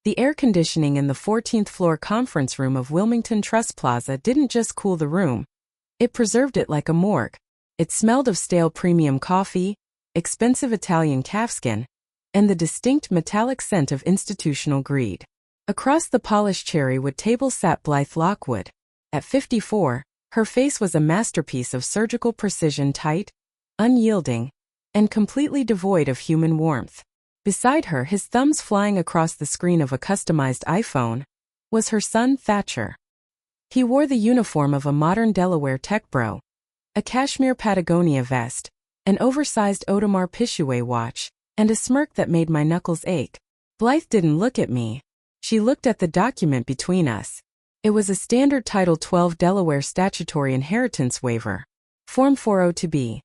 The air conditioning in the 14th floor conference room of Wilmington Trust Plaza didn't just cool the room. It preserved it like a morgue. It smelled of stale premium coffee, expensive Italian calfskin, and the distinct metallic scent of institutional greed. Across the polished cherrywood table sat Blythe Lockwood. At 54, her face was a masterpiece of surgical precision, tight, unyielding, and completely devoid of human warmth. Beside her, his thumbs flying across the screen of a customized iPhone, was her son Thatcher. He wore the uniform of a modern Delaware tech bro, a cashmere Patagonia vest, an oversized Audemars Piguet watch, and a smirk that made my knuckles ache. Blythe didn't look at me. She looked at the document between us. It was a standard Title 12 Delaware statutory inheritance waiver. Form 40 to be.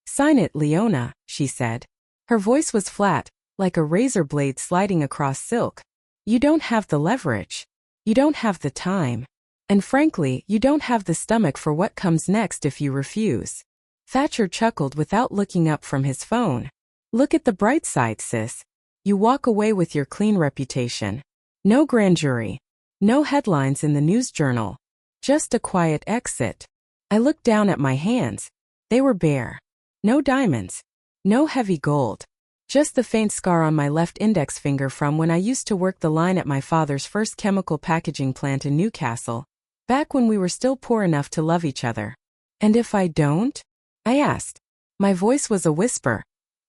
"Sign it, Leona," she said. Her voice was flat, like a razor blade sliding across silk. "You don't have the leverage. You don't have the time. And frankly, you don't have the stomach for what comes next if you refuse." Thatcher chuckled without looking up from his phone. "Look at the bright side, sis. You walk away with your clean reputation. No grand jury. No headlines in the news journal. Just a quiet exit." I looked down at my hands. They were bare. No diamonds. No heavy gold. Just the faint scar on my left index finger from when I used to work the line at my father's first chemical packaging plant in Newcastle, back when we were still poor enough to love each other. "And if I don't?" I asked. My voice was a whisper.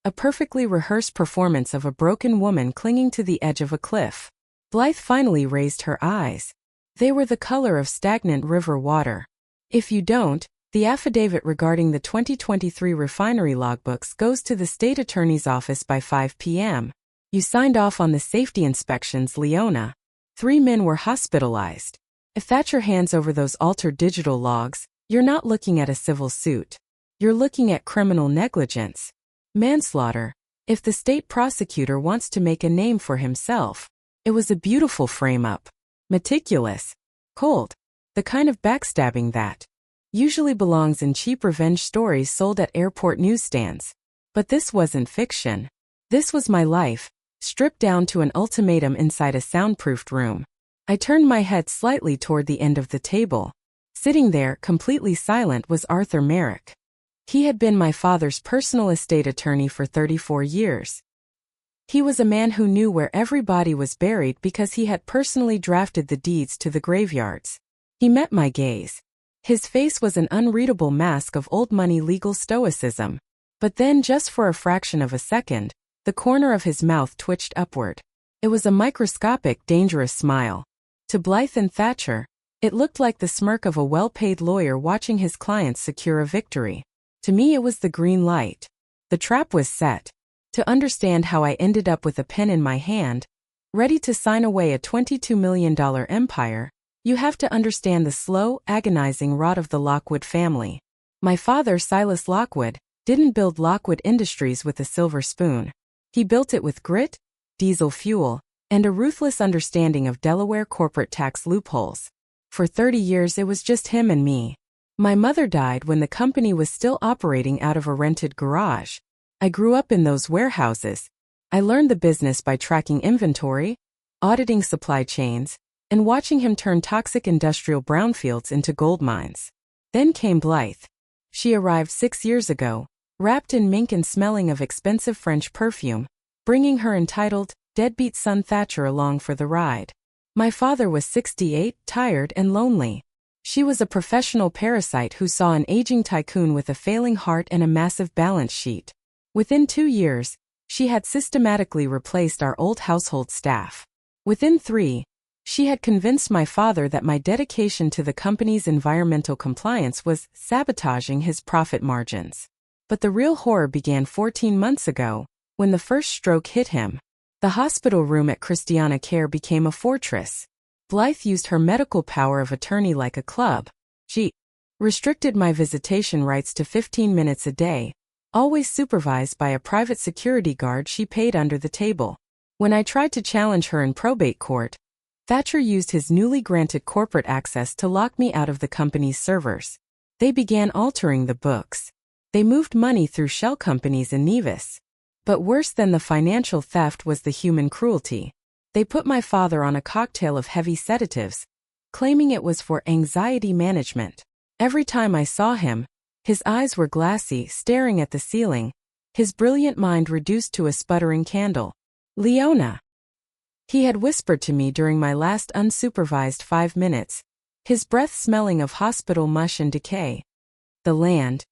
A perfectly rehearsed performance of a broken woman clinging to the edge of a cliff. Blythe finally raised her eyes. They were the color of stagnant river water. "If you don't, the affidavit regarding the 2023 refinery logbooks goes to the state attorney's office by 5 p.m. You signed off on the safety inspections, Leona. 3 men were hospitalized. If Thatcher hands over those altered digital logs, you're not looking at a civil suit. You're looking at criminal negligence. Manslaughter, if the state prosecutor wants to make a name for himself." It was a beautiful frame-up. Meticulous. Cold. The kind of backstabbing that usually belongs in cheap revenge stories sold at airport newsstands. But this wasn't fiction. This was my life, stripped down to an ultimatum inside a soundproofed room. I turned my head slightly toward the end of the table. Sitting there, completely silent, was Arthur Merrick. He had been my father's personal estate attorney for 34 years. He was a man who knew where every body was buried because he had personally drafted the deeds to the graveyards. He met my gaze. His face was an unreadable mask of old money legal stoicism. But then, just for a fraction of a second, the corner of his mouth twitched upward. It was a microscopic, dangerous smile. To Blythe and Thatcher, it looked like the smirk of a well-paid lawyer watching his clients secure a victory. To me, it was the green light. The trap was set. To understand how I ended up with a pen in my hand, ready to sign away a $22 million empire, you have to understand the slow, agonizing rot of the Lockwood family. My father, Silas Lockwood, didn't build Lockwood Industries with a silver spoon. He built it with grit, diesel fuel, and a ruthless understanding of Delaware corporate tax loopholes. For 30 years it was just him and me. My mother died when the company was still operating out of a rented garage. I grew up in those warehouses. I learned the business by tracking inventory, auditing supply chains, and watching him turn toxic industrial brownfields into gold mines. Then came Blythe. She arrived 6 years ago, wrapped in mink and smelling of expensive French perfume, bringing her entitled, deadbeat son Thatcher along for the ride. My father was 68, tired and lonely. She was a professional parasite who saw an aging tycoon with a failing heart and a massive balance sheet. Within 2 years, she had systematically replaced our old household staff. Within 3, she had convinced my father that my dedication to the company's environmental compliance was sabotaging his profit margins. But the real horror began 14 months ago, when the first stroke hit him. The hospital room at Christiana Care became a fortress. Blythe used her medical power of attorney like a club. She restricted my visitation rights to 15 minutes a day, always supervised by a private security guard she paid under the table. When I tried to challenge her in probate court, Thatcher used his newly granted corporate access to lock me out of the company's servers. They began altering the books. They moved money through shell companies in Nevis. But worse than the financial theft was the human cruelty. They put my father on a cocktail of heavy sedatives, claiming it was for anxiety management. Every time I saw him, his eyes were glassy, staring at the ceiling, his brilliant mind reduced to a sputtering candle. Leona, he had whispered to me during my last unsupervised 5 minutes, his breath smelling of hospital mush and decay. The land.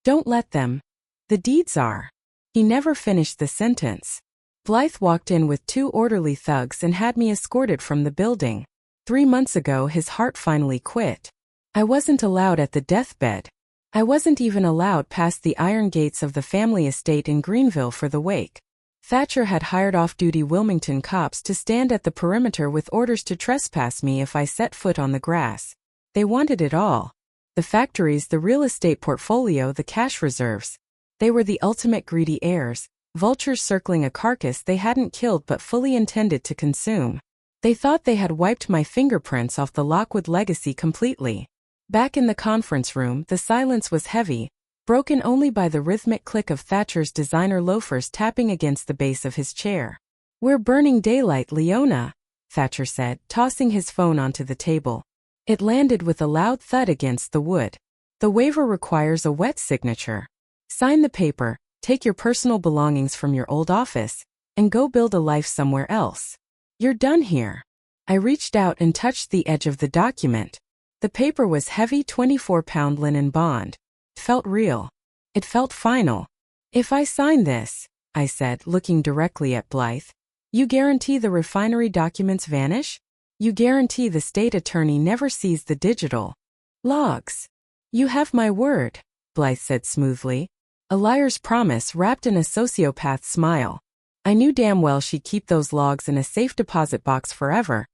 Don't let them. The deeds are. He never finished the sentence. Blythe walked in with 2 orderly thugs and had me escorted from the building. 3 months ago his heart finally quit. I wasn't allowed at the deathbed. I wasn't even allowed past the iron gates of the family estate in Greenville for the wake. Thatcher had hired off-duty Wilmington cops to stand at the perimeter with orders to trespass me if I set foot on the grass. They wanted it all. The factories, the real estate portfolio, the cash reserves. They were the ultimate greedy heirs, vultures circling a carcass they hadn't killed but fully intended to consume. They thought they had wiped my fingerprints off the Lockwood legacy completely. Back in the conference room, the silence was heavy, broken only by the rhythmic click of Thatcher's designer loafers tapping against the base of his chair. "We're burning daylight, Leona," Thatcher said, tossing his phone onto the table. It landed with a loud thud against the wood. "The waiver requires a wet signature. Sign the paper, take your personal belongings from your old office, and go build a life somewhere else. You're done here." I reached out and touched the edge of the document. The paper was heavy 24-pound linen bond. It felt real. It felt final. "If I sign this," I said, looking directly at Blythe, "you guarantee the refinery documents vanish? You guarantee the state attorney never sees the digital logs?" "You have my word," Blythe said smoothly. A liar's promise wrapped in a sociopath's smile. I knew damn well she'd keep those logs in a safe deposit box forever,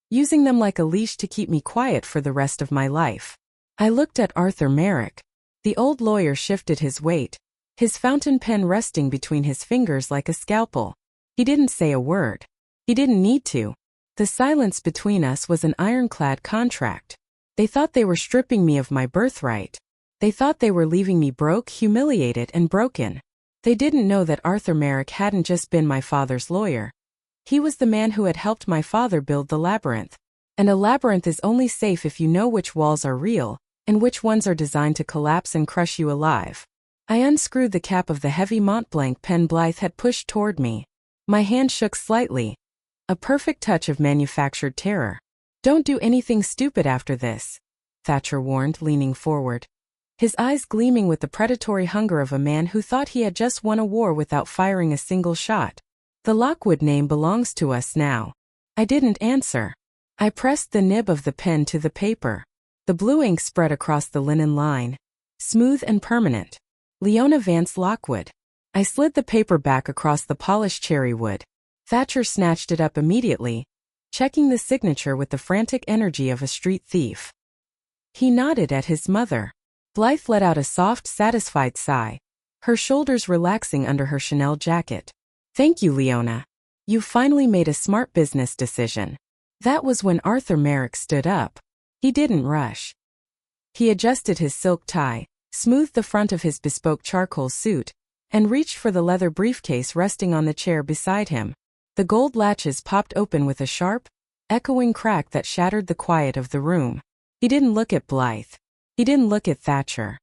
using them like a leash to keep me quiet for the rest of my life. I looked at Arthur Merrick. The old lawyer shifted his weight, his fountain pen resting between his fingers like a scalpel. He didn't say a word. He didn't need to. The silence between us was an ironclad contract. They thought they were stripping me of my birthright. They thought they were leaving me broke, humiliated, and broken. They didn't know that Arthur Merrick hadn't just been my father's lawyer. He was the man who had helped my father build the labyrinth. And a labyrinth is only safe if you know which walls are real, and which ones are designed to collapse and crush you alive. I unscrewed the cap of the heavy Montblanc pen Blythe had pushed toward me. My hand shook slightly. A perfect touch of manufactured terror. "Don't do anything stupid after this," Thatcher warned, leaning forward. His eyes gleaming with the predatory hunger of a man who thought he had just won a war without firing a single shot. "The Lockwood name belongs to us now." I didn't answer. I pressed the nib of the pen to the paper. The blue ink spread across the linen line. Smooth and permanent. Leona Vance Lockwood. I slid the paper back across the polished cherry wood. Thatcher snatched it up immediately, checking the signature with the frantic energy of a street thief. He nodded at his mother. Blythe let out a soft, satisfied sigh, her shoulders relaxing under her Chanel jacket. "Thank you, Leona. You finally made a smart business decision." That was when Arthur Merrick stood up. He didn't rush. He adjusted his silk tie, smoothed the front of his bespoke charcoal suit, and reached for the leather briefcase resting on the chair beside him. The gold latches popped open with a sharp, echoing crack that shattered the quiet of the room. He didn't look at Blythe. He didn't look at Thatcher.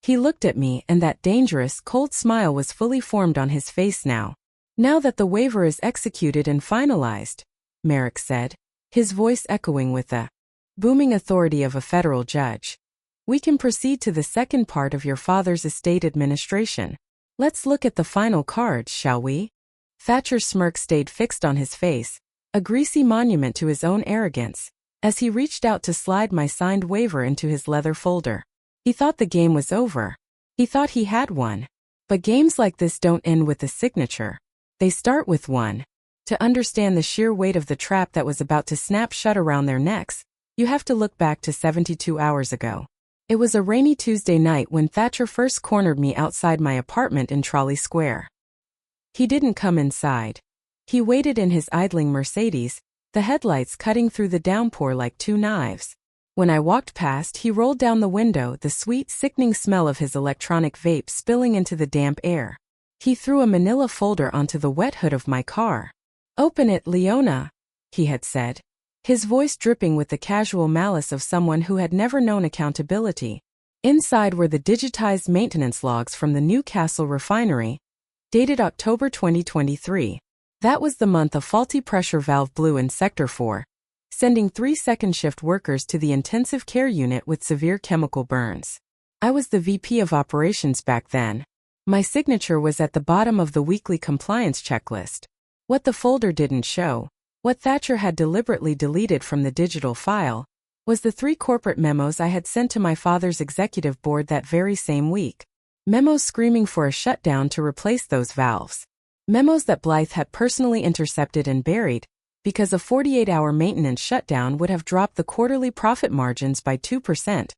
He looked at me, and that dangerous, cold smile was fully formed on his face now. "Now that the waiver is executed and finalized," Merrick said, his voice echoing with the booming authority of a federal judge, "we can proceed to the second part of your father's estate administration. Let's look at the final cards, shall we?" Thatcher's smirk stayed fixed on his face, a greasy monument to his own arrogance, as he reached out to slide my signed waiver into his leather folder. He thought the game was over. He thought he had won. But games like this don't end with a signature. They start with one. To understand the sheer weight of the trap that was about to snap shut around their necks, you have to look back to 72 hours ago. It was a rainy Tuesday night when Thatcher first cornered me outside my apartment in Trolley Square. He didn't come inside. He waited in his idling Mercedes, the headlights cutting through the downpour like two knives. When I walked past, he rolled down the window, the sweet, sickening smell of his electronic vape spilling into the damp air. He threw a manila folder onto the wet hood of my car. "Open it, Leona," he had said, his voice dripping with the casual malice of someone who had never known accountability. Inside were the digitized maintenance logs from the Newcastle refinery, dated October 2023. That was the month a faulty pressure valve blew in Sector 4, sending 3 second-shift workers to the intensive care unit with severe chemical burns. I was the VP of operations back then. My signature was at the bottom of the weekly compliance checklist. What the folder didn't show, what Thatcher had deliberately deleted from the digital file, was the 3 corporate memos I had sent to my father's executive board that very same week. Memos screaming for a shutdown to replace those valves. Memos that Blythe had personally intercepted and buried, because a 48-hour maintenance shutdown would have dropped the quarterly profit margins by 2%,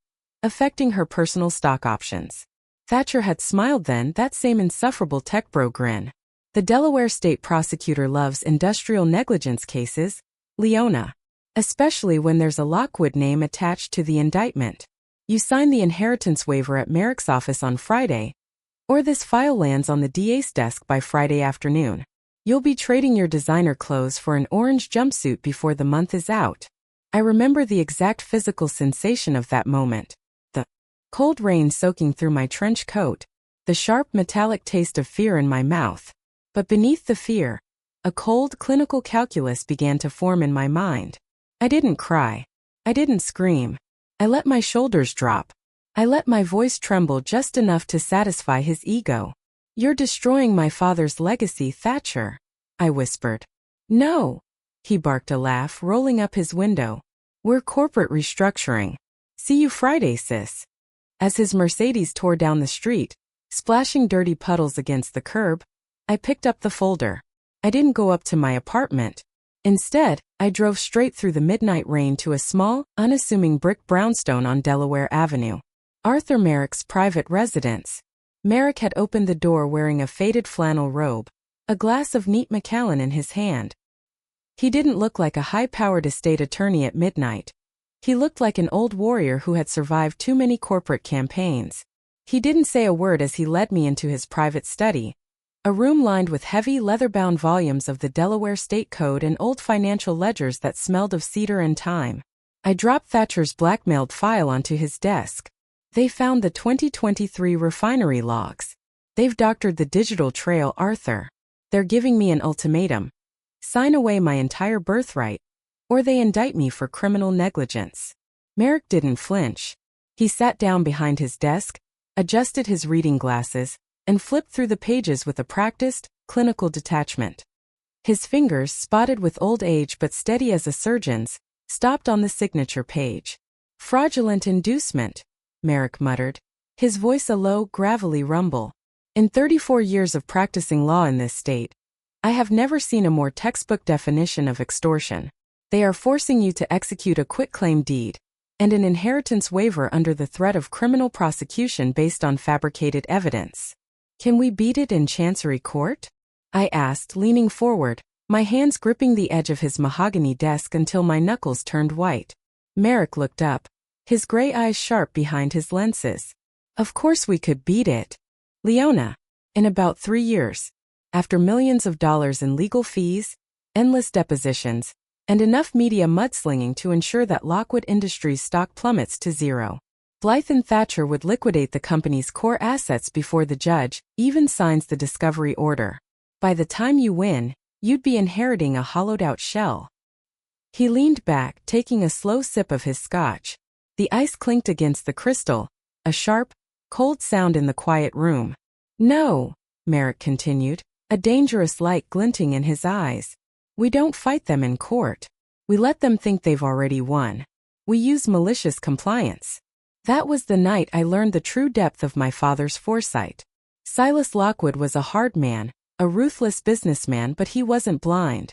affecting her personal stock options. Thatcher had smiled then, that same insufferable tech bro grin. The Delaware state prosecutor loves industrial negligence cases, Leona. Especially when there's a Lockwood name attached to the indictment. You sign the inheritance waiver at Merrick's office on Friday, or this file lands on the DA's desk by Friday afternoon. You'll be trading your designer clothes for an orange jumpsuit before the month is out. I remember the exact physical sensation of that moment. The cold rain soaking through my trench coat, the sharp metallic taste of fear in my mouth. But beneath the fear, a cold clinical calculus began to form in my mind. I didn't cry. I didn't scream. I let my shoulders drop. I let my voice tremble just enough to satisfy his ego. You're destroying my father's legacy, Thatcher, I whispered. No, he barked a laugh, rolling up his window. We're corporate restructuring. See you Friday, sis. As his Mercedes tore down the street, splashing dirty puddles against the curb, I picked up the folder. I didn't go up to my apartment. Instead, I drove straight through the midnight rain to a small, unassuming brick brownstone on Delaware Avenue. Arthur Merrick's private residence. Merrick had opened the door wearing a faded flannel robe, a glass of neat Macallan in his hand. He didn't look like a high-powered estate attorney at midnight. He looked like an old warrior who had survived too many corporate campaigns. He didn't say a word as he led me into his private study, a room lined with heavy leather-bound volumes of the Delaware State Code and old financial ledgers that smelled of cedar and thyme. I dropped Thatcher's blackmailed file onto his desk. They found the 2023 refinery logs. They've doctored the digital trail, Arthur. They're giving me an ultimatum. Sign away my entire birthright, or they indict me for criminal negligence. Merrick didn't flinch. He sat down behind his desk, adjusted his reading glasses, and flipped through the pages with a practiced, clinical detachment. His fingers, spotted with old age but steady as a surgeon's, stopped on the signature page. Fraudulent inducement, Merrick muttered, his voice a low, gravelly rumble. In 34 years of practicing law in this state, I have never seen a more textbook definition of extortion. They are forcing you to execute a quitclaim deed and an inheritance waiver under the threat of criminal prosecution based on fabricated evidence. Can we beat it in Chancery Court? I asked, leaning forward, my hands gripping the edge of his mahogany desk until my knuckles turned white. Merrick looked up, his gray eyes sharp behind his lenses. Of course we could beat it. Leona, in about 3 years, after millions of dollars in legal fees, endless depositions, and enough media mudslinging to ensure that Lockwood Industries' stock plummets to zero. Blythe and Thatcher would liquidate the company's core assets before the judge even signs the discovery order. By the time you win, you'd be inheriting a hollowed-out shell. He leaned back, taking a slow sip of his scotch. The ice clinked against the crystal, a sharp, cold sound in the quiet room. No, Merrick continued, a dangerous light glinting in his eyes. We don't fight them in court. We let them think they've already won. We use malicious compliance. That was the night I learned the true depth of my father's foresight. Silas Lockwood was a hard man, a ruthless businessman, but he wasn't blind.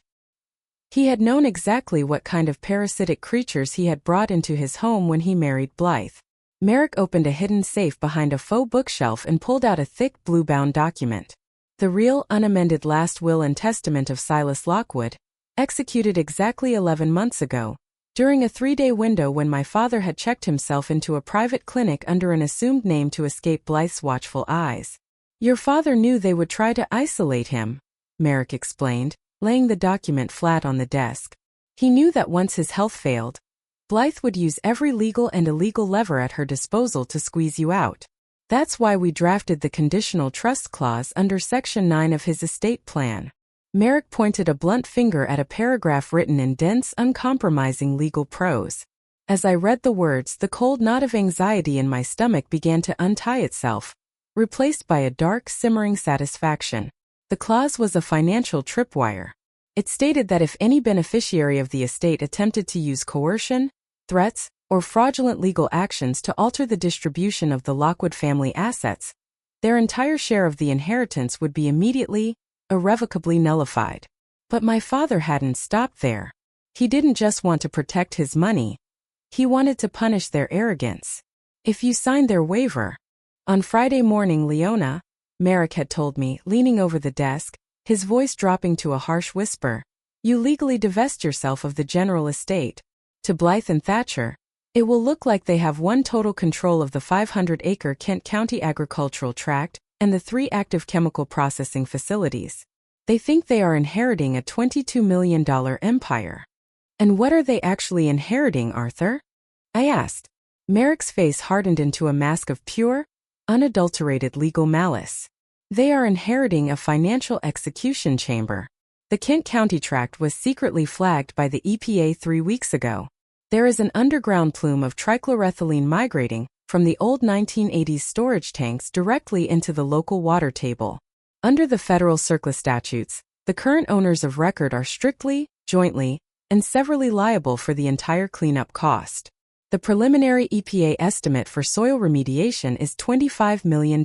He had known exactly what kind of parasitic creatures he had brought into his home when he married Blythe. Merrick opened a hidden safe behind a faux bookshelf and pulled out a thick blue-bound document. The real, unamended last will and testament of Silas Lockwood, executed exactly 11 months ago, during a 3-day window when my father had checked himself into a private clinic under an assumed name to escape Blythe's watchful eyes. Your father knew they would try to isolate him, Merrick explained, laying the document flat on the desk. He knew that once his health failed, Blythe would use every legal and illegal lever at her disposal to squeeze you out. That's why we drafted the conditional trust clause under Section 9 of his estate plan. Merrick pointed a blunt finger at a paragraph written in dense, uncompromising legal prose. As I read the words, the cold knot of anxiety in my stomach began to untie itself, replaced by a dark, simmering satisfaction. The clause was a financial tripwire. It stated that if any beneficiary of the estate attempted to use coercion, threats, or fraudulent legal actions to alter the distribution of the Lockwood family assets, their entire share of the inheritance would be immediately, irrevocably nullified. But my father hadn't stopped there. He didn't just want to protect his money. He wanted to punish their arrogance. If you signed their waiver. On Friday morning, Leona, Merrick had told me, leaning over the desk, his voice dropping to a harsh whisper, you legally divest yourself of the general estate. To Blythe and Thatcher, it will look like they have one total control of the 500-acre Kent County agricultural tract and the 3 active chemical processing facilities. They think they are inheriting a $22 million empire. And what are they actually inheriting, Arthur? I asked. Merrick's face hardened into a mask of pure, unadulterated legal malice. They are inheriting a financial execution chamber. The Kent County tract was secretly flagged by the EPA 3 weeks ago. There is an underground plume of trichloroethylene migrating from the old 1980s storage tanks directly into the local water table. Under the federal CERCLA statutes, the current owners of record are strictly, jointly, and severally liable for the entire cleanup cost. The preliminary EPA estimate for soil remediation is $25 million.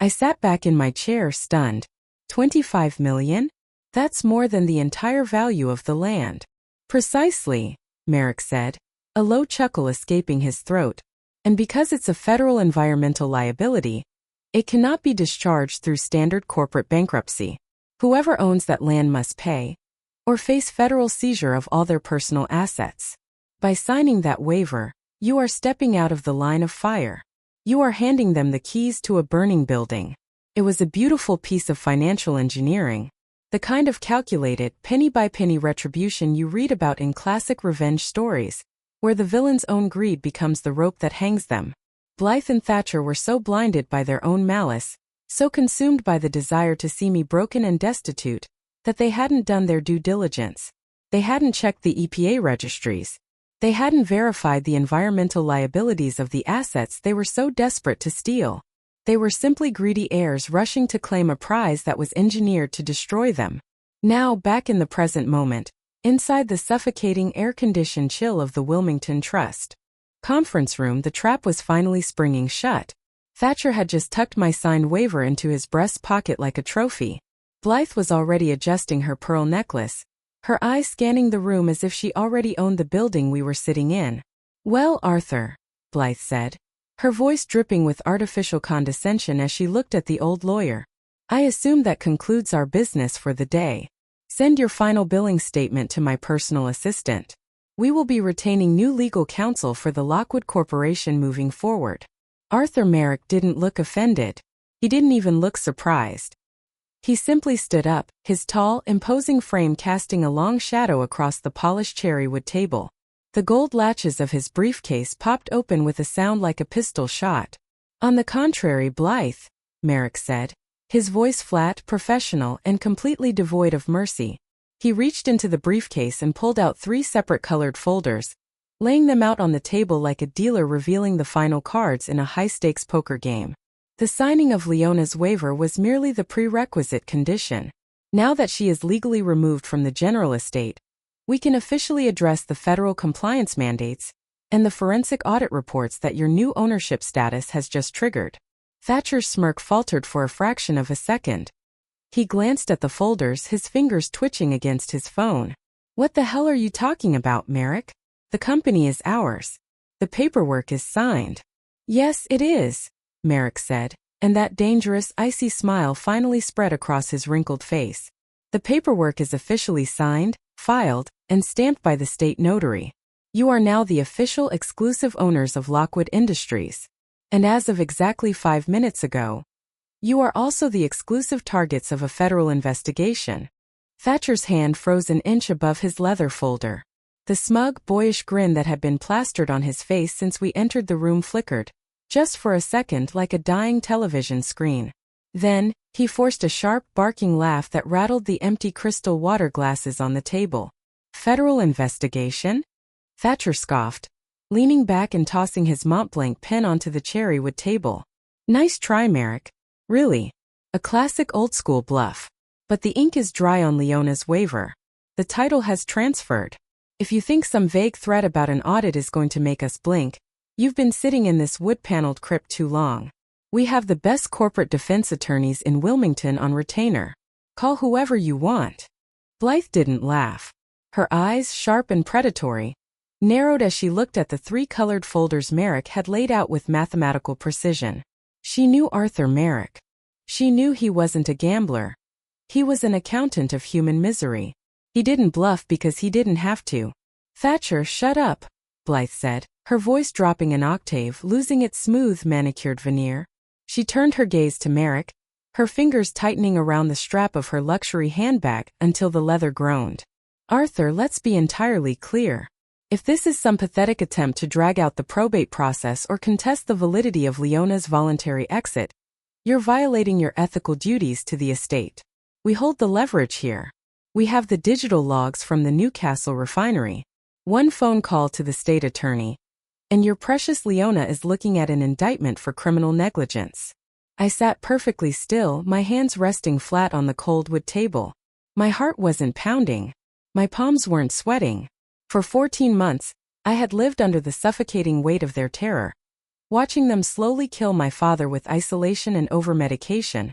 I sat back in my chair, stunned. $25 million? That's more than the entire value of the land. Precisely, Merrick said, a low chuckle escaping his throat. And because it's a federal environmental liability, it cannot be discharged through standard corporate bankruptcy. Whoever owns that land must pay, or face federal seizure of all their personal assets. By signing that waiver, you are stepping out of the line of fire. You are handing them the keys to a burning building. It was a beautiful piece of financial engineering, the kind of calculated, penny-by-penny retribution you read about in classic revenge stories, where the villain's own greed becomes the rope that hangs them. Blythe and Thatcher were so blinded by their own malice, so consumed by the desire to see me broken and destitute, that they hadn't done their due diligence. They hadn't checked the EPA registries. They hadn't verified the environmental liabilities of the assets they were so desperate to steal. They were simply greedy heirs rushing to claim a prize that was engineered to destroy them. Now, back in the present moment, inside the suffocating air-conditioned chill of the Wilmington Trust conference room, the trap was finally springing shut. Thatcher had just tucked my signed waiver into his breast pocket like a trophy. Blythe was already adjusting her pearl necklace, her eyes scanning the room as if she already owned the building we were sitting in. Well, Arthur, Blythe said, her voice dripping with artificial condescension as she looked at the old lawyer. I assume that concludes our business for the day. Send your final billing statement to my personal assistant. We will be retaining new legal counsel for the Lockwood Corporation moving forward. Arthur Merrick didn't look offended. He didn't even look surprised. He simply stood up, his tall, imposing frame casting a long shadow across the polished cherrywood table. The gold latches of his briefcase popped open with a sound like a pistol shot. On the contrary, Blythe, Merrick said, his voice flat, professional, and completely devoid of mercy. He reached into the briefcase and pulled out 3 separate colored folders, laying them out on the table like a dealer revealing the final cards in a high-stakes poker game. The signing of Leona's waiver was merely the prerequisite condition. Now that she is legally removed from the general estate, we can officially address the federal compliance mandates and the forensic audit reports that your new ownership status has just triggered. Thatcher's smirk faltered for a fraction of a second. He glanced at the folders, his fingers twitching against his phone. What the hell are you talking about, Merrick? The company is ours. The paperwork is signed. Yes, it is, Merrick said, and that dangerous, icy smile finally spread across his wrinkled face. The paperwork is officially signed, filed, and stamped by the state notary. You are now the official exclusive owners of Lockwood Industries. And as of exactly 5 minutes ago, you are also the exclusive targets of a federal investigation. Thatcher's hand froze an inch above his leather folder. The smug, boyish grin that had been plastered on his face since we entered the room flickered, just for a second like a dying television screen. Then, he forced a sharp, barking laugh that rattled the empty crystal water glasses on the table. Federal investigation? Thatcher scoffed, leaning back and tossing his Montblanc pen onto the cherrywood table. Nice try, Merrick. Really. A classic old-school bluff. But the ink is dry on Leona's waiver. The title has transferred. If you think some vague threat about an audit is going to make us blink, you've been sitting in this wood-paneled crypt too long. We have the best corporate defense attorneys in Wilmington on retainer. Call whoever you want. Blythe didn't laugh. Her eyes, sharp and predatory, narrowed as she looked at the three colored folders Merrick had laid out with mathematical precision. She knew Arthur Merrick. She knew he wasn't a gambler. He was an accountant of human misery. He didn't bluff because he didn't have to. Thatcher, shut up, Blythe said, her voice dropping an octave, losing its smooth, manicured veneer. She turned her gaze to Merrick, her fingers tightening around the strap of her luxury handbag until the leather groaned. Arthur, let's be entirely clear. If this is some pathetic attempt to drag out the probate process or contest the validity of Leona's voluntary exit, you're violating your ethical duties to the estate. We hold the leverage here. We have the digital logs from the Newcastle refinery, one phone call to the state attorney, and your precious Leona is looking at an indictment for criminal negligence. I sat perfectly still, my hands resting flat on the cold wood table. My heart wasn't pounding. My palms weren't sweating. For 14 months, I had lived under the suffocating weight of their terror, watching them slowly kill my father with isolation and overmedication,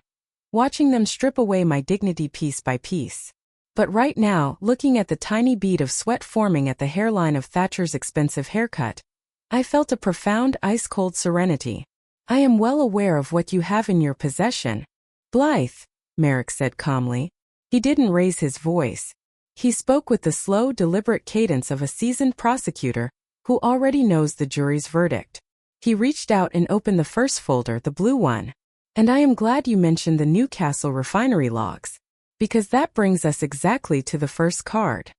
watching them strip away my dignity piece by piece. But right now, looking at the tiny bead of sweat forming at the hairline of Thatcher's expensive haircut, I felt a profound ice-cold serenity. I am well aware of what you have in your possession. Blythe, Merrick said calmly. He didn't raise his voice. He spoke with the slow, deliberate cadence of a seasoned prosecutor who already knows the jury's verdict. He reached out and opened the first folder, the blue one. And I am glad you mentioned the Newcastle refinery logs, because that brings us exactly to the first card.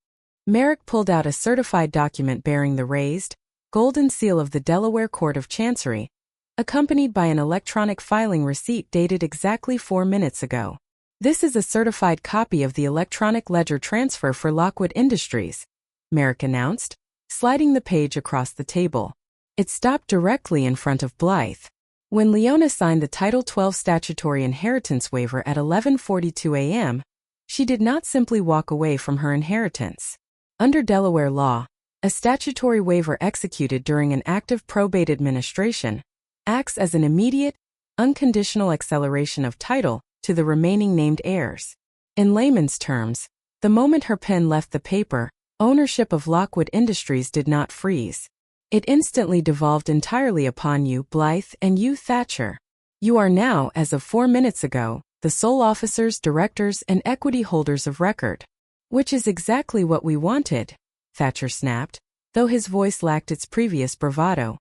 Merrick pulled out a certified document bearing the raised, golden seal of the Delaware Court of Chancery, accompanied by an electronic filing receipt dated exactly 4 minutes ago. This is a certified copy of the electronic ledger transfer for Lockwood Industries, Merrick announced, sliding the page across the table. It stopped directly in front of Blythe. When Leona signed the Title 12 statutory inheritance waiver at 11:42 a.m., she did not simply walk away from her inheritance. Under Delaware law, a statutory waiver executed during an active probate administration acts as an immediate, unconditional acceleration of title to the remaining named heirs. In layman's terms, the moment her pen left the paper, ownership of Lockwood Industries did not freeze. It instantly devolved entirely upon you, Blythe, and you, Thatcher. You are now, as of 4 minutes ago, the sole officers, directors, and equity holders of record. Which is exactly what we wanted, Thatcher snapped, though his voice lacked its previous bravado.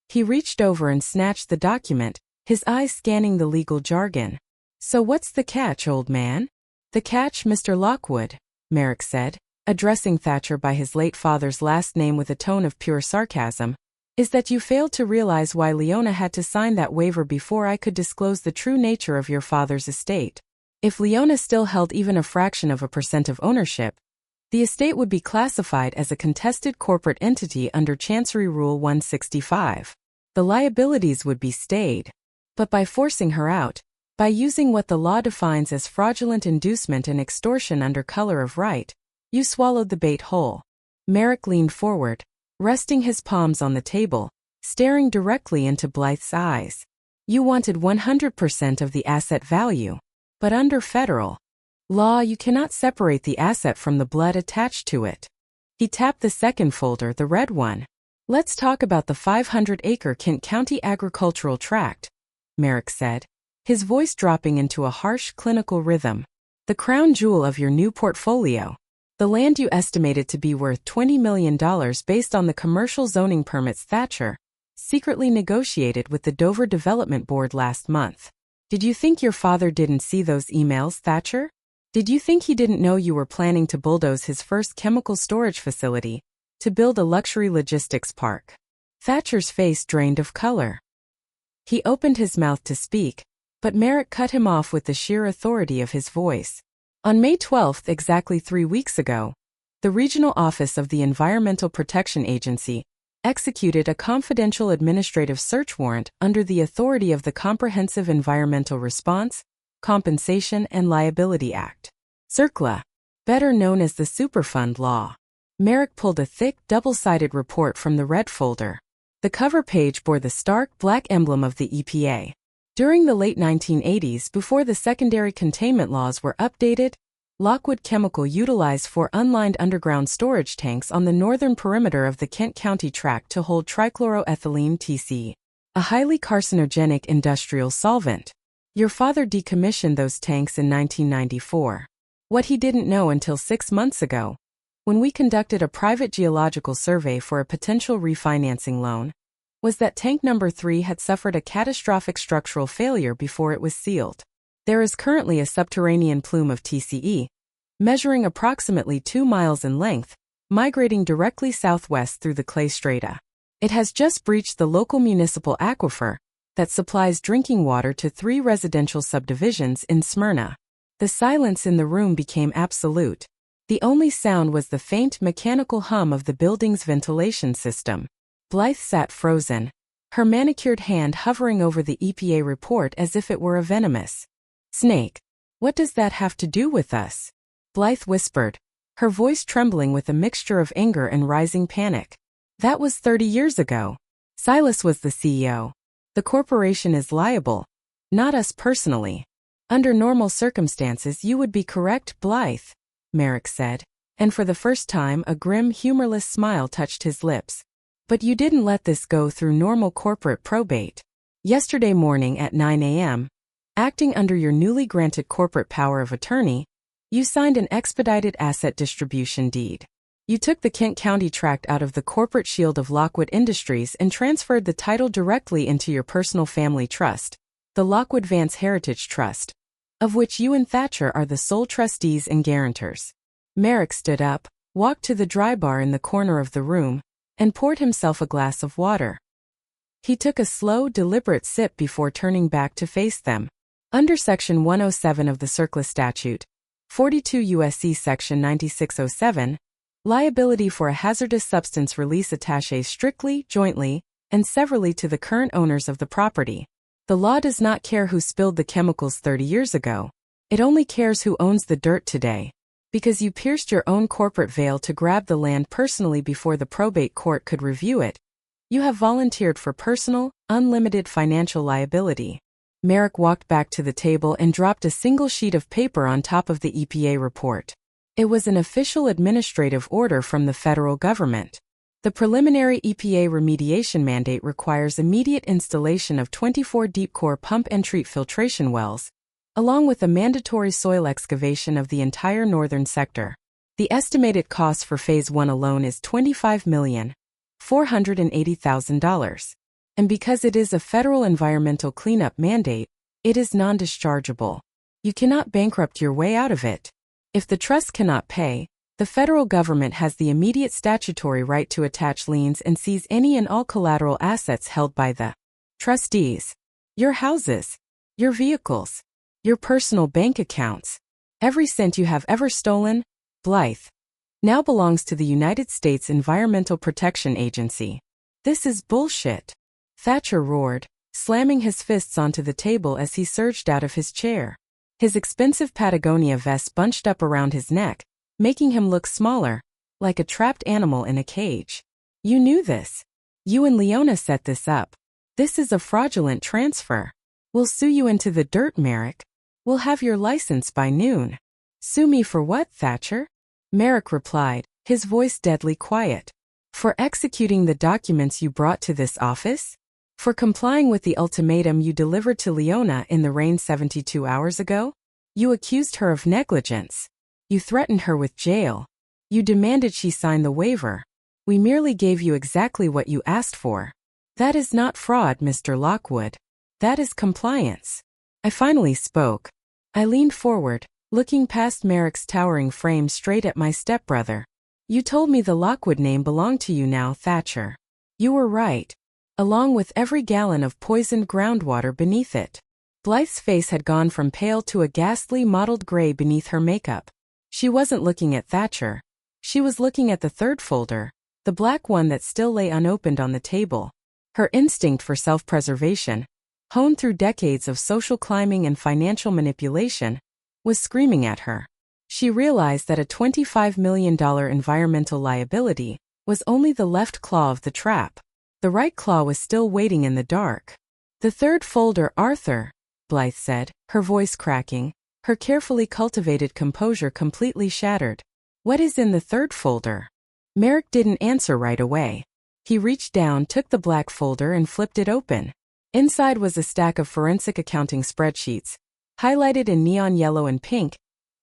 He reached over and snatched the document, his eyes scanning the legal jargon. So what's the catch, old man? The catch, Mr. Lockwood, Merrick said, addressing Thatcher by his late father's last name with a tone of pure sarcasm, is that you failed to realize why Leona had to sign that waiver before I could disclose the true nature of your father's estate. If Leona still held even a fraction of a % of ownership, the estate would be classified as a contested corporate entity under Chancery Rule 165. The liabilities would be stayed. But by forcing her out, by using what the law defines as fraudulent inducement and extortion under color of right, you swallowed the bait whole. Merrick leaned forward, resting his palms on the table, staring directly into Blythe's eyes. You wanted 100% of the asset value. But under federal law, you cannot separate the asset from the blood attached to it. He tapped the second folder, the red one. Let's talk about the 500-acre Kent County agricultural tract, Merrick said, his voice dropping into a harsh, clinical rhythm. The crown jewel of your new portfolio. The land you estimated to be worth $20 million based on the commercial zoning permits Thatcher secretly negotiated with the Dover Development Board last month. Did you think your father didn't see those emails, Thatcher? Did you think he didn't know you were planning to bulldoze his first chemical storage facility to build a luxury logistics park? Thatcher's face drained of color. He opened his mouth to speak, but Merrick cut him off with the sheer authority of his voice. On May 12, exactly 3 weeks ago, the Regional Office of the Environmental Protection Agency executed a confidential administrative search warrant under the authority of the Comprehensive Environmental Response, Compensation and Liability Act, CERCLA, better known as the Superfund Law. Merrick pulled a thick, double-sided report from the red folder. The cover page bore the stark, black emblem of the EPA. During the late 1980s, before the secondary containment laws were updated, Lockwood Chemical utilized 4 unlined underground storage tanks on the northern perimeter of the Kent County tract to hold trichloroethylene TC, a highly carcinogenic industrial solvent. Your father decommissioned those tanks in 1994. What he didn't know until 6 months ago, when we conducted a private geological survey for a potential refinancing loan, was that tank number 3 had suffered a catastrophic structural failure before it was sealed. There is currently a subterranean plume of TCE, measuring approximately 2 miles in length, migrating directly southwest through the clay strata. It has just breached the local municipal aquifer that supplies drinking water to 3 residential subdivisions in Smyrna. The silence in the room became absolute. The only sound was the faint mechanical hum of the building's ventilation system. Blythe sat frozen, her manicured hand hovering over the EPA report as if it were a venomous snake. What does that have to do with us? Blythe whispered, her voice trembling with a mixture of anger and rising panic. That was 30 years ago. Silas was the CEO. The corporation is liable, not us personally. Under normal circumstances you would be correct, Blythe, Merrick said, and for the first time a grim, humorless smile touched his lips. But you didn't let this go through normal corporate probate. Yesterday morning at 9 a.m., acting under your newly granted corporate power of attorney, you signed an expedited asset distribution deed. You took the Kent County tract out of the corporate shield of Lockwood Industries and transferred the title directly into your personal family trust, the Lockwood Vance Heritage Trust, of which you and Thatcher are the sole trustees and guarantors. Merrick stood up, walked to the dry bar in the corner of the room, and poured himself a glass of water. He took a slow, deliberate sip before turning back to face them. Under Section 107 of the CERCLA Statute, 42 U.S.C. Section 9607, liability for a hazardous substance release attaches strictly, jointly, and severally to the current owners of the property. The law does not care who spilled the chemicals 30 years ago. It only cares who owns the dirt today. Because you pierced your own corporate veil to grab the land personally before the probate court could review it, you have volunteered for personal, unlimited financial liability. Merrick walked back to the table and dropped a single sheet of paper on top of the EPA report. It was an official administrative order from the federal government. The preliminary EPA remediation mandate requires immediate installation of 24 deep-core pump-and-treat filtration wells, along with a mandatory soil excavation of the entire northern sector. The estimated cost for Phase 1 alone is $25,480,000. And because it is a federal environmental cleanup mandate, it is non-dischargeable. You cannot bankrupt your way out of it. If the trust cannot pay, the federal government has the immediate statutory right to attach liens and seize any and all collateral assets held by the trustees. Your houses, your vehicles, your personal bank accounts, every cent you have ever stolen, Blythe, now belongs to the United States Environmental Protection Agency. This is bullshit. Thatcher roared, slamming his fists onto the table as he surged out of his chair. His expensive Patagonia vest bunched up around his neck, making him look smaller, like a trapped animal in a cage. You knew this. You and Leona set this up. This is a fraudulent transfer. We'll sue you into the dirt, Merrick. We'll have your license by noon. Sue me for what, Thatcher? Merrick replied, his voice deadly quiet. For executing the documents you brought to this office? For complying with the ultimatum you delivered to Leona in the rain 72 hours ago? You accused her of negligence. You threatened her with jail. You demanded she sign the waiver. We merely gave you exactly what you asked for. That is not fraud, Mr. Lockwood. That is compliance. I finally spoke. I leaned forward, looking past Merrick's towering frame straight at my stepbrother. You told me the Lockwood name belonged to you now, Thatcher. You were right. Along with every gallon of poisoned groundwater beneath it. Blythe's face had gone from pale to a ghastly mottled gray beneath her makeup. She wasn't looking at Thatcher. She was looking at the third folder, the black one that still lay unopened on the table. Her instinct for self-preservation, honed through decades of social climbing and financial manipulation, was screaming at her. She realized that a $25 million environmental liability was only the left claw of the trap. The right claw was still waiting in the dark. The third folder, Arthur, Blythe said, her voice cracking, her carefully cultivated composure completely shattered. What is in the third folder? Merrick didn't answer right away. He reached down, took the black folder and flipped it open. Inside was a stack of forensic accounting spreadsheets, highlighted in neon yellow and pink,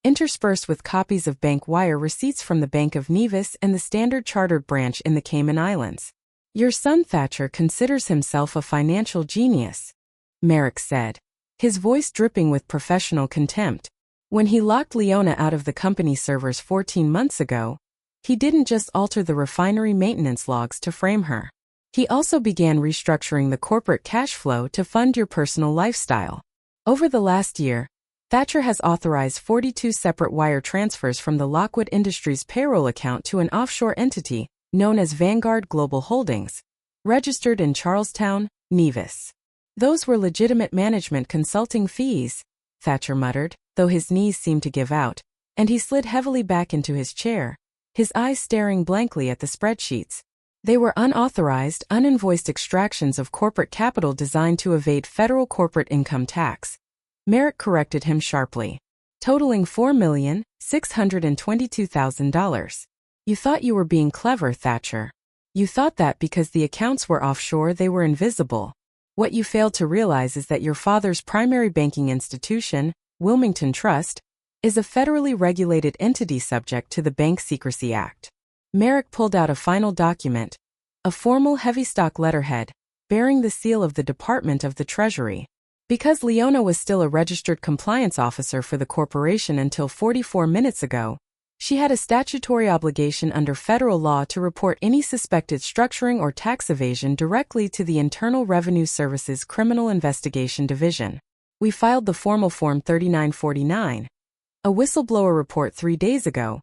interspersed with copies of bank wire receipts from the Bank of Nevis and the Standard Chartered branch in the Cayman Islands. Your son Thatcher considers himself a financial genius, Merrick said, his voice dripping with professional contempt. When he locked Leona out of the company servers 14 months ago, he didn't just alter the refinery maintenance logs to frame her. He also began restructuring the corporate cash flow to fund your personal lifestyle. Over the last year, Thatcher has authorized 42 separate wire transfers from the Lockwood Industries payroll account to an offshore entity known as Vanguard Global Holdings, registered in Charlestown, Nevis. Those were legitimate management consulting fees, Thatcher muttered, though his knees seemed to give out, and he slid heavily back into his chair, his eyes staring blankly at the spreadsheets. They were unauthorized, uninvoiced extractions of corporate capital designed to evade federal corporate income tax. Merrick corrected him sharply. Totaling $4,622,000. You thought you were being clever, Thatcher. You thought that because the accounts were offshore they were invisible. What you failed to realize is that your father's primary banking institution, Wilmington Trust, is a federally regulated entity subject to the Bank Secrecy Act. Merrick pulled out a final document, a formal heavy stock letterhead, bearing the seal of the Department of the Treasury. Because Leona was still a registered compliance officer for the corporation until 44 minutes ago, she had a statutory obligation under federal law to report any suspected structuring or tax evasion directly to the Internal Revenue Service's Criminal Investigation Division. We filed the formal Form 3949, a whistleblower report 3 days ago,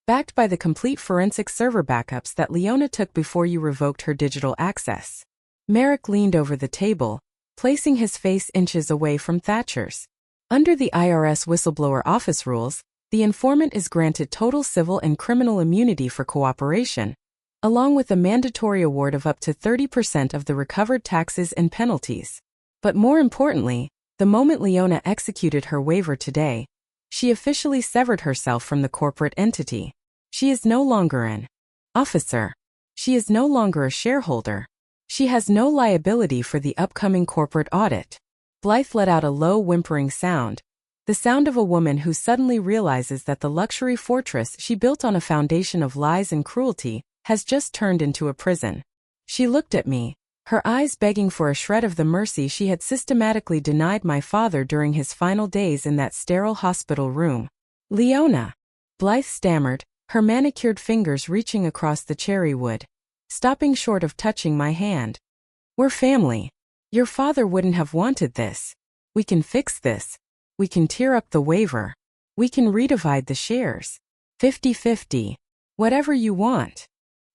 backed by the complete forensic server backups that Leona took before you revoked her digital access. Merrick leaned over the table, placing his face inches away from Thatcher's. Under the IRS whistleblower office rules, the informant is granted total civil and criminal immunity for cooperation, along with a mandatory award of up to 30% of the recovered taxes and penalties. But more importantly, the moment Leona executed her waiver today, she officially severed herself from the corporate entity. She is no longer an officer. She is no longer a shareholder. She has no liability for the upcoming corporate audit. Blythe let out a low whimpering sound, the sound of a woman who suddenly realizes that the luxury fortress she built on a foundation of lies and cruelty has just turned into a prison. She looked at me, her eyes begging for a shred of the mercy she had systematically denied my father during his final days in that sterile hospital room. Leona, Blythe stammered, her manicured fingers reaching across the cherry wood, stopping short of touching my hand. We're family. Your father wouldn't have wanted this. We can fix this. We can tear up the waiver. We can redivide the shares. 50-50. Whatever you want.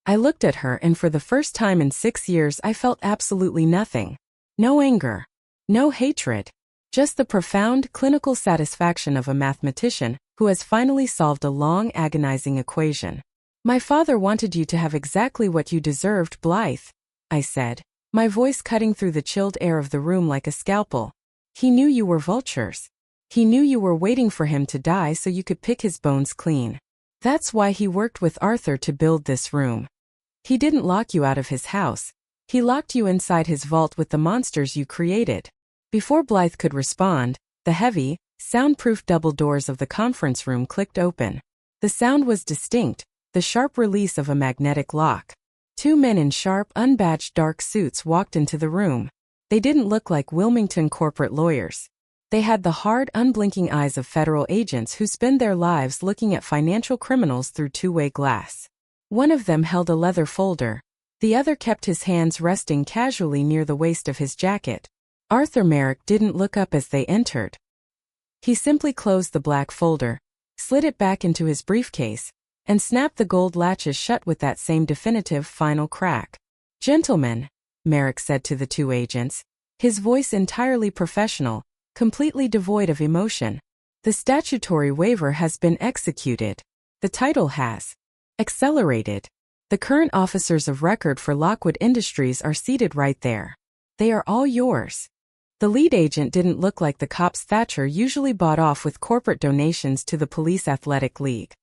I looked at her and for the first time in 6 years I felt absolutely nothing. No anger. No hatred. Just the profound clinical satisfaction of a mathematician who has finally solved a long agonizing equation. My father wanted you to have exactly what you deserved, Blythe, I said, my voice cutting through the chilled air of the room like a scalpel. He knew you were vultures. He knew you were waiting for him to die so you could pick his bones clean. That's why he worked with Arthur to build this room. He didn't lock you out of his house. He locked you inside his vault with the monsters you created. Before Blythe could respond, the heavy, soundproof double doors of the conference room clicked open. The sound was distinct, the sharp release of a magnetic lock. 2 men in sharp, unbadged dark suits walked into the room. They didn't look like Wilmington corporate lawyers. They had the hard, unblinking eyes of federal agents who spend their lives looking at financial criminals through two-way glass. One of them held a leather folder. The other kept his hands resting casually near the waist of his jacket. Arthur Merrick didn't look up as they entered. He simply closed the black folder, slid it back into his briefcase, and snapped the gold latches shut with that same definitive final crack. "Gentlemen," Merrick said to the two agents, his voice entirely professional, completely devoid of emotion, "the statutory waiver has been executed. The title has accelerated. The current officers of record for Lockwood Industries are seated right there. They are all yours." The lead agent didn't look like the cops Thatcher usually bought off with corporate donations to the Police Athletic League.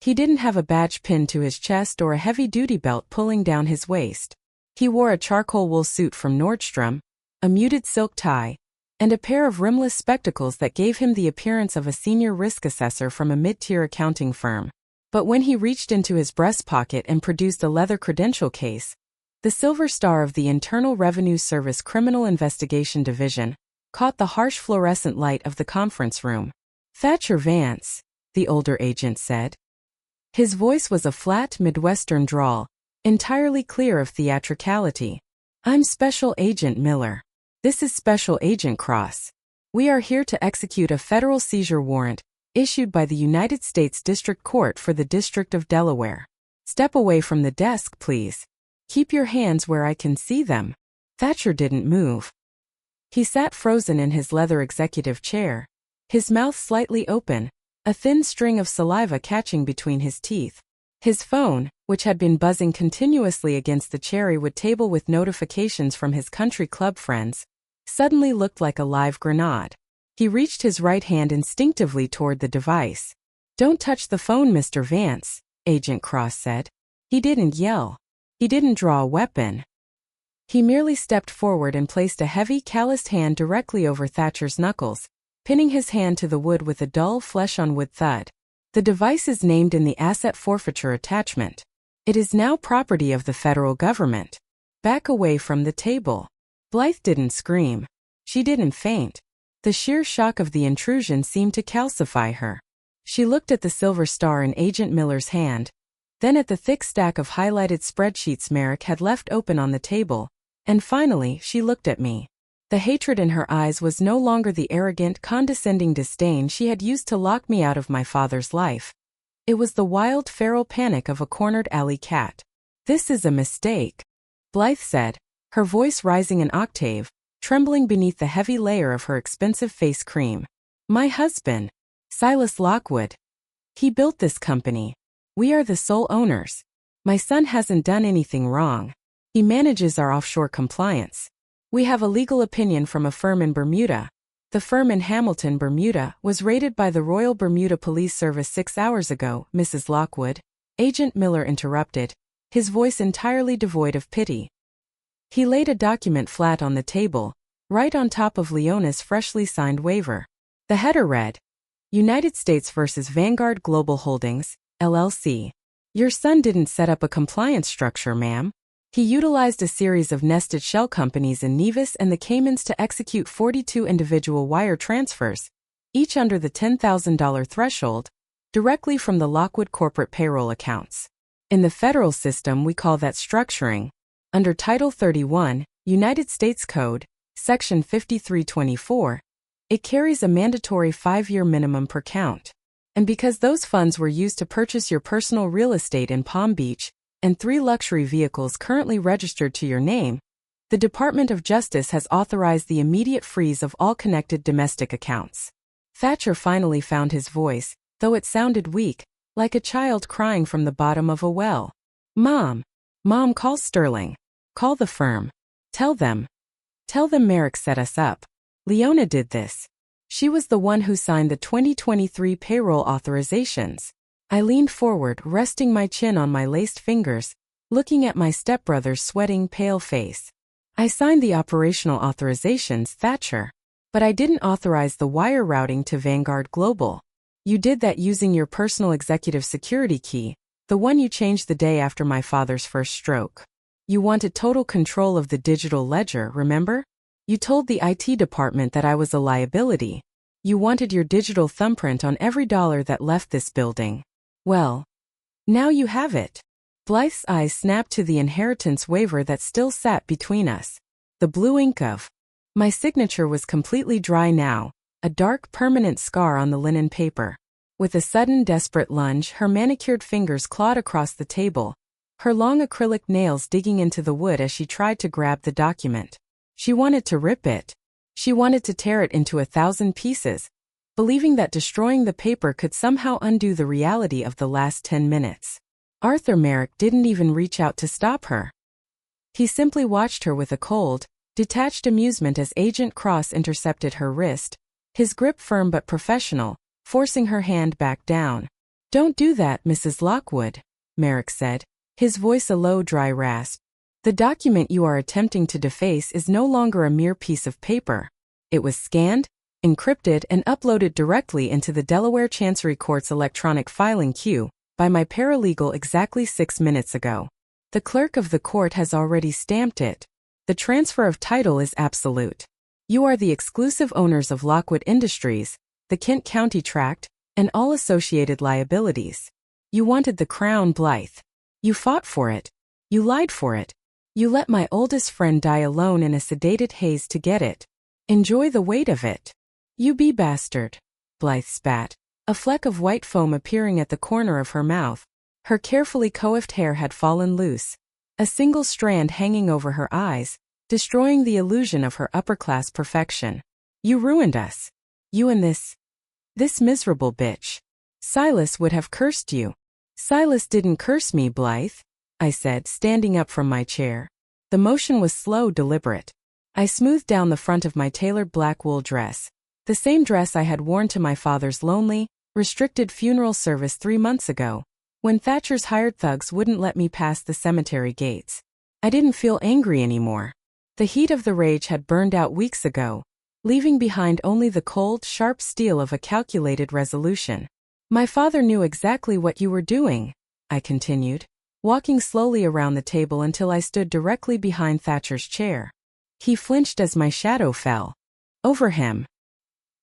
He didn't have a badge pinned to his chest or a heavy-duty belt pulling down his waist. He wore a charcoal wool suit from Nordstrom, a muted silk tie, and a pair of rimless spectacles that gave him the appearance of a senior risk assessor from a mid-tier accounting firm. But when he reached into his breast pocket and produced a leather credential case, the silver star of the Internal Revenue Service Criminal Investigation Division caught the harsh fluorescent light of the conference room. "Thatcher Vance," the older agent said. His voice was a flat Midwestern drawl, entirely clear of theatricality. "I'm Special Agent Miller. This is Special Agent Cross. We are here to execute a federal seizure warrant issued by the United States District Court for the District of Delaware. Step away from the desk, please. Keep your hands where I can see them." Thatcher didn't move. He sat frozen in his leather executive chair, his mouth slightly open, a thin string of saliva catching between his teeth. His phone, which had been buzzing continuously against the cherrywood table with notifications from his country club friends, suddenly looked like a live grenade. He reached his right hand instinctively toward the device. "Don't touch the phone, Mr. Vance," Agent Cross said. He didn't yell. He didn't draw a weapon. He merely stepped forward and placed a heavy, calloused hand directly over Thatcher's knuckles, pinning his hand to the wood with a dull flesh-on-wood thud. "The device is named in the asset forfeiture attachment. It is now property of the federal government. Back away from the table." Blythe didn't scream. She didn't faint. The sheer shock of the intrusion seemed to calcify her. She looked at the silver star in Agent Miller's hand, then at the thick stack of highlighted spreadsheets Merrick had left open on the table, and finally she looked at me. The hatred in her eyes was no longer the arrogant, condescending disdain she had used to lock me out of my father's life. It was the wild, feral panic of a cornered alley cat. "This is a mistake," Blythe said, her voice rising an octave, trembling beneath the heavy layer of her expensive face cream. "My husband, Silas Lockwood. He built this company. We are the sole owners. My son hasn't done anything wrong. He manages our offshore compliance. We have a legal opinion from a firm in Bermuda. The firm in Hamilton, Bermuda, was raided by the Royal Bermuda Police Service 6 hours ago, Mrs. Lockwood," Agent Miller interrupted, his voice entirely devoid of pity. He laid a document flat on the table, right on top of Leona's freshly signed waiver. The header read, "United States vs. Vanguard Global Holdings, LLC. Your son didn't set up a compliance structure, ma'am. He utilized a series of nested shell companies in Nevis and the Caymans to execute 42 individual wire transfers, each under the $10,000 threshold, directly from the Lockwood corporate payroll accounts. In the federal system we call that structuring. Under Title 31, United States Code, Section 5324, it carries a mandatory 5-year minimum per count. And because those funds were used to purchase your personal real estate in Palm Beach, and 3 luxury vehicles currently registered to your name, the Department of Justice has authorized the immediate freeze of all connected domestic accounts." Thatcher finally found his voice, though it sounded weak, like a child crying from the bottom of a well. Mom, call Sterling. Call the firm. Tell them Merrick set us up. Leona did this. She was the one who signed the 2023 payroll authorizations." I leaned forward, resting my chin on my laced fingers, looking at my stepbrother's sweating, pale face. "I signed the operational authorizations, Thatcher. But I didn't authorize the wire routing to Vanguard Global. You did that using your personal executive security key, the one you changed the day after my father's first stroke. You wanted total control of the digital ledger, remember? You told the IT department that I was a liability. You wanted your digital thumbprint on every dollar that left this building. Well, now you have it. Blythe's eyes snapped to the inheritance waiver that still sat between us. The blue ink of my signature was completely dry now, a dark permanent scar on the linen paper. With a sudden desperate lunge, her manicured fingers clawed across the table, her long acrylic nails digging into the wood as she tried to grab the document. She wanted to rip it. She wanted to tear it into 1,000 pieces, believing that destroying the paper could somehow undo the reality of the last 10 minutes. Arthur Merrick didn't even reach out to stop her. He simply watched her with a cold, detached amusement as Agent Cross intercepted her wrist, his grip firm but professional, forcing her hand back down. "Don't do that, Mrs. Lockwood," Merrick said, his voice a low dry rasp. "The document you are attempting to deface is no longer a mere piece of paper. It was scanned, encrypted, and uploaded directly into the Delaware Chancery Court's electronic filing queue by my paralegal exactly 6 minutes ago. The clerk of the court has already stamped it. The transfer of title is absolute. You are the exclusive owners of Lockwood Industries, the Kent County tract, and all associated liabilities. You wanted the crown, Blythe. You fought for it. You lied for it. You let my oldest friend die alone in a sedated haze to get it. Enjoy the weight of it. You be bastard." Blythe spat, a fleck of white foam appearing at the corner of her mouth. Her carefully coiffed hair had fallen loose, a single strand hanging over her eyes, destroying the illusion of her upper-class perfection. "You ruined us. You and this miserable bitch. Silas would have cursed you." "Silas didn't curse me, Blythe," I said, standing up from my chair. The motion was slow, deliberate. I smoothed down the front of my tailored black wool dress, the same dress I had worn to my father's lonely, restricted funeral service 3 months ago, when Thatcher's hired thugs wouldn't let me pass the cemetery gates. I didn't feel angry anymore. The heat of the rage had burned out weeks ago, leaving behind only the cold, sharp steel of a calculated resolution. "My father knew exactly what you were doing," I continued, walking slowly around the table until I stood directly behind Thatcher's chair. He flinched as my shadow fell over him.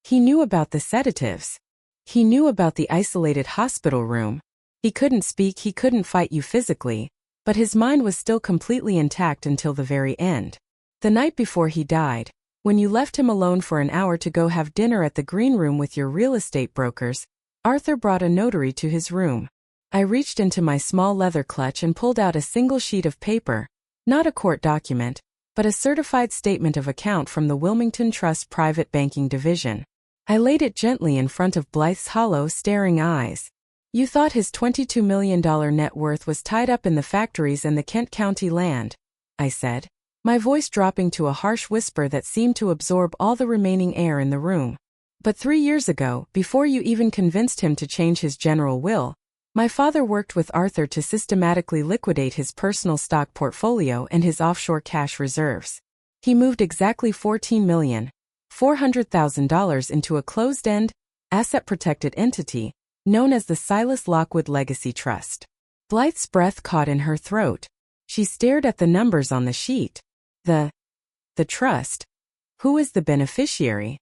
He knew about the sedatives. He knew about the isolated hospital room. He couldn't speak, he couldn't fight you physically, but his mind was still completely intact until the very end. The night before he died, when you left him alone for an hour to go have dinner at the green room with your real estate brokers, Arthur brought a notary to his room. I reached into my small leather clutch and pulled out a single sheet of paper, not a court document, but a certified statement of account from the Wilmington Trust Private Banking Division. I laid it gently in front of Blythe's hollow, staring eyes. "You thought his $22 million net worth was tied up in the factories and the Kent County land," I said, my voice dropping to a harsh whisper that seemed to absorb all the remaining air in the room. "But 3 years ago, before you even convinced him to change his general will, my father worked with Arthur to systematically liquidate his personal stock portfolio and his offshore cash reserves. He moved exactly $14,400,000 into a closed-end, asset-protected entity known as the Silas Lockwood Legacy Trust." Blythe's breath caught in her throat. She stared at the numbers on the sheet. The trust? Who is the beneficiary?"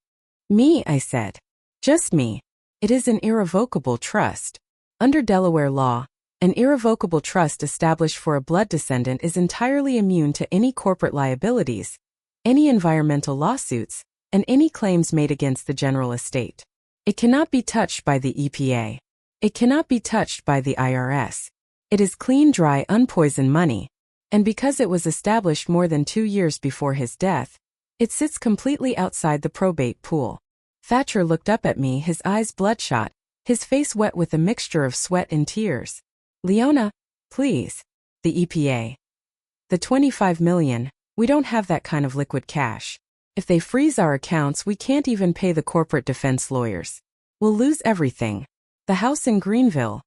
"Me," I said. "Just me. It is an irrevocable trust. Under Delaware law, an irrevocable trust established for a blood descendant is entirely immune to any corporate liabilities, any environmental lawsuits, and any claims made against the general estate. It cannot be touched by the EPA. It cannot be touched by the IRS. It is clean, dry, unpoisoned money, and because it was established more than 2 years before his death, it sits completely outside the probate pool." Thatcher looked up at me, his eyes bloodshot, his face wet with a mixture of sweat and tears. "Leona, please. The EPA. The $25 million, we don't have that kind of liquid cash. If they freeze our accounts, we can't even pay the corporate defense lawyers. We'll lose everything. The house in Greenville.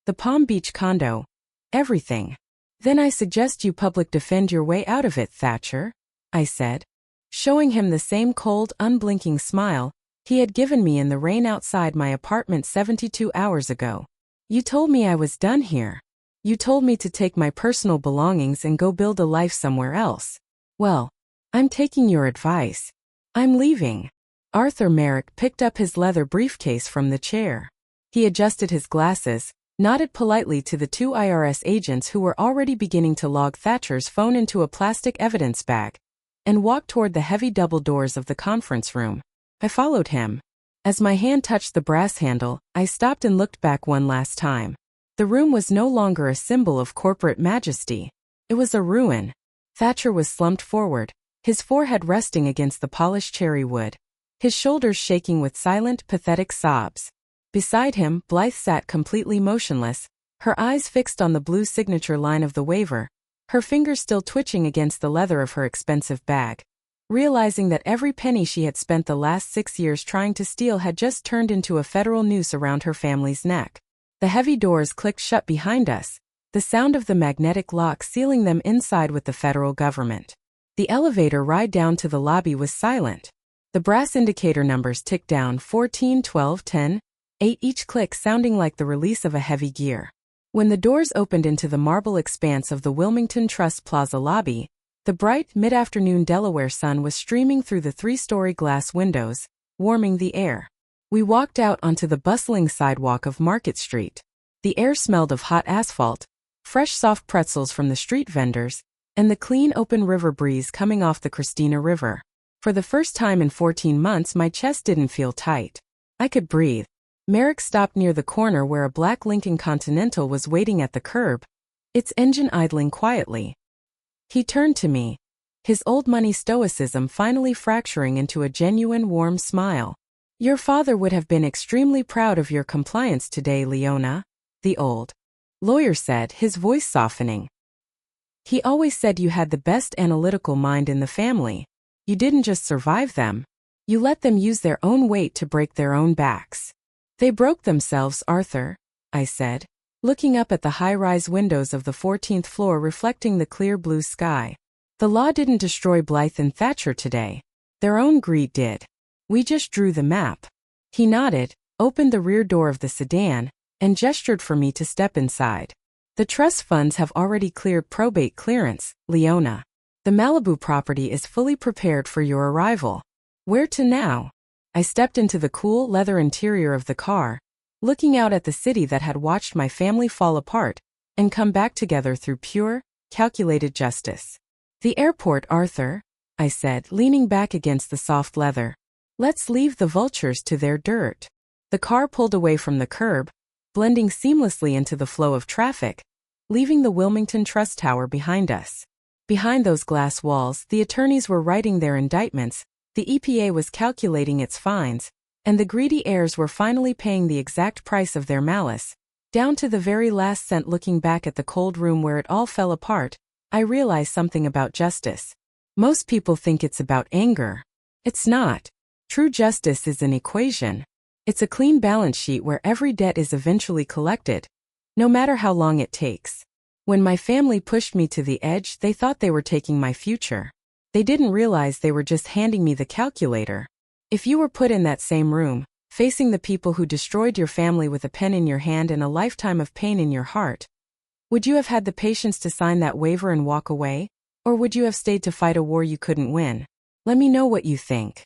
The Palm Beach condo. Everything." "Then I suggest you public defend your way out of it, Thatcher," I said, showing him the same cold, unblinking smile he had given me in the rain outside my apartment 72 hours ago. "You told me I was done here. You told me to take my personal belongings and go build a life somewhere else. Well, I'm taking your advice. I'm leaving. Arthur Merrick picked up his leather briefcase from the chair. He adjusted his glasses, nodded politely to the 2 IRS agents who were already beginning to log Thatcher's phone into a plastic evidence bag, and walked toward the heavy double doors of the conference room. I followed him. As my hand touched the brass handle, I stopped and looked back one last time. The room was no longer a symbol of corporate majesty. It was a ruin. Thatcher was slumped forward, his forehead resting against the polished cherry wood, his shoulders shaking with silent, pathetic sobs. Beside him, Blythe sat completely motionless, her eyes fixed on the blue signature line of the waiver, her fingers still twitching against the leather of her expensive bag. Realizing that every penny she had spent the last 6 years trying to steal had just turned into a federal noose around her family's neck. The heavy doors clicked shut behind us, the sound of the magnetic lock sealing them inside with the federal government. The elevator ride down to the lobby was silent. The brass indicator numbers ticked down 14, 12, 10, 8, each click sounding like the release of a heavy gear. When the doors opened into the marble expanse of the Wilmington Trust Plaza lobby, the bright, mid-afternoon Delaware sun was streaming through the 3-story glass windows, warming the air. We walked out onto the bustling sidewalk of Market Street. The air smelled of hot asphalt, fresh soft pretzels from the street vendors, and the clean open river breeze coming off the Christina River. For the first time in 14 months my chest didn't feel tight. I could breathe. Merrick stopped near the corner where a black Lincoln Continental was waiting at the curb, its engine idling quietly. He turned to me, his old money stoicism finally fracturing into a genuine warm smile. Your father would have been extremely proud of your compliance today, Leona, the old lawyer said, his voice softening. He always said you had the best analytical mind in the family. You didn't just survive them. You let them use their own weight to break their own backs. They broke themselves, Arthur, I said, looking up at the high-rise windows of the 14th floor reflecting the clear blue sky. The law didn't destroy Blythe and Thatcher today. Their own greed did. We just drew the map. He nodded, opened the rear door of the sedan, and gestured for me to step inside. The trust funds have already cleared probate clearance, Leona. The Malibu property is fully prepared for your arrival. Where to now? I stepped into the cool leather interior of the car, looking out at the city that had watched my family fall apart and come back together through pure, calculated justice. The airport, Arthur, I said, leaning back against the soft leather. Let's leave the vultures to their dirt. The car pulled away from the curb, blending seamlessly into the flow of traffic, leaving the Wilmington Trust Tower behind us. Behind those glass walls, the attorneys were writing their indictments, the EPA was calculating its fines, and the greedy heirs were finally paying the exact price of their malice. Down to the very last cent. Looking back at the cold room where it all fell apart, I realized something about justice. Most people think it's about anger. It's not. True justice is an equation. It's a clean balance sheet where every debt is eventually collected, no matter how long it takes. When my family pushed me to the edge, they thought they were taking my future. They didn't realize they were just handing me the calculator. If you were put in that same room, facing the people who destroyed your family with a pen in your hand and a lifetime of pain in your heart, would you have had the patience to sign that waiver and walk away? Or would you have stayed to fight a war you couldn't win? Let me know what you think.